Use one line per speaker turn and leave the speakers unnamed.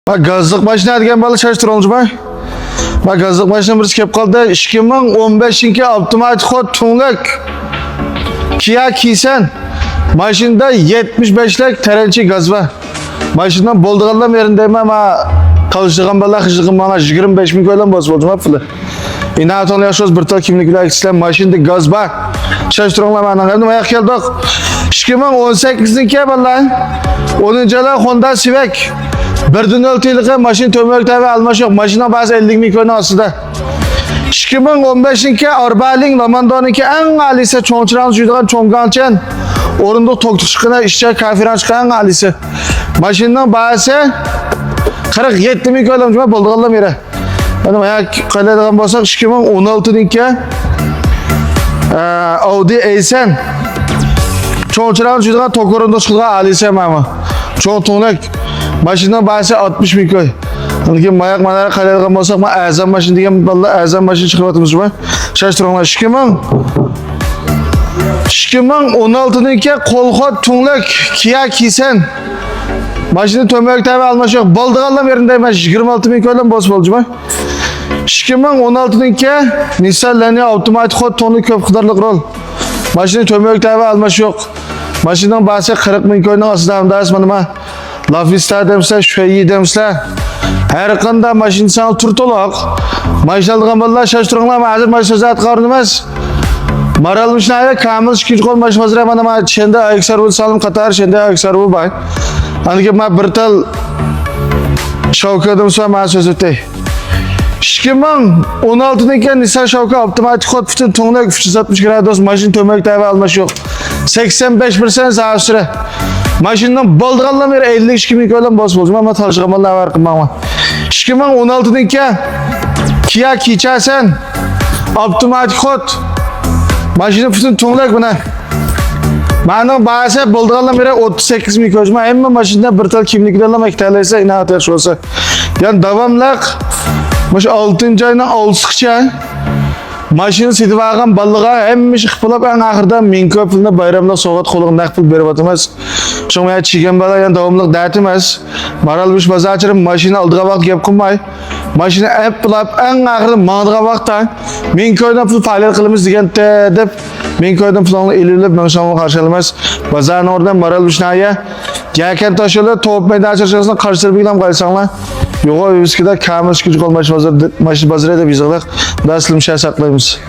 Bak gazlık başına degan balı şaştırılmış mı? Bak gazlık başına birisi kelip kaldı. 2015-ki avtomatik xod tunluk Kia kiysen maşinada 75'lik terençi gaz var. Maşinadan bolduğandan yerindeyim ama kalıştırgan bala hıcıqın bana 25 bin koylan basıp olacağım hapılı. İnat onu yaşıyoruz bir tal kimlikler ikisiyle maşinada gaz var. Şaştırınlar bana geldim ayak geldik. 2018'deki vallahi 10'uncular Honda Civic. Birden öltüylüğü maşin tömörük tabi almış yok. Maşina bazı 50 bin koylan aslında. 2015'ki Arbalin Lamandon'unki en alisi çoğunçuran suyduğun çoğungançen orunda toktuk çıkına işçe kafiran çıkan en alisi. Maşindan bazı 47 bin koylan cuma bulduğum yere. Benim ayak kaydedildiğim bolsak 2016'daki Audi A8 çoğunçuran suyduğun tokorunda çıkan alisi ama çoğun tuğnak maşindan bazı 60 bin koy. Çünkü mayak manara kaydedildiğim bolsak ma azam maşin diyen vallahi azam maşin çıkartımız var. Şaştırınlar 2016'daki kolxot tunluk Kia kiysen maşini tömörük tabi almış yok. Bolduğanlam yerindeyim 26 bin koylan boz bolcu mu? 2016'daki Nissan Lenny avtomatik xod tonu köp kıdarlık rol. Maşini tömörük tabi almış yok. Maşindan bahsi 40 bin koylan aslında hamda asmanıma. Lafista demsler, şüyeyi demsler. Her kanda maşin sana turtolak. Maşin aldığın vallahi şaştırınlar ama hazır maşin sözü atkarınımız. Maralmış neyde kamil şikinci kol maşin hazır hemen ama şende ayak bu salım katar, şende ayak bu bay. Anki ma bir tal şavkadım sonra ma sözü tey. 2016'daki Nissan Şavka avtomatik xod fıçın tonuna 360 grados maşin tömörük tabi almış yok. 85% sağ süre. Maşindan bolduğandan beri 52 bin koylan boz bolcum ama talışqamanlar var qılmama. 2016'daki Kia kiyçasen avtomatik xod maşinin fıçın tonuna buna. Ma'nın bahası bolduğandan beri 38 bin koycum ama maşinda bir tal kimliklerle ektalaysa inat yaş olsa. Yani davamlıq Maş 6. ayına alsıqça maşını sidip alğan ballığa hemmiş xıpılap en ahırda min köpülüne bayramlıq soğat qolğun naqpıl berip atımaz. Şoňa çigen bala yani davamlıq dätimez. Maralmış bazarçırım maşını aldığa vaqt gep qılmay. Maşını epilap en ahırda mağdığa vaqtdan min köyden pul faaliyet qılımız degende dep min köyden pulunu elilip men şoňa qarşılamaz. Bazarın oradan maralmış naya Gerken taşılı top meydan çarşısına karşılarıp gidem qaysanlar. Yo'q, Üsküdar kamil şikinci kol maşin bazarı da bizig'liq. Daslim şah saqlaymiz.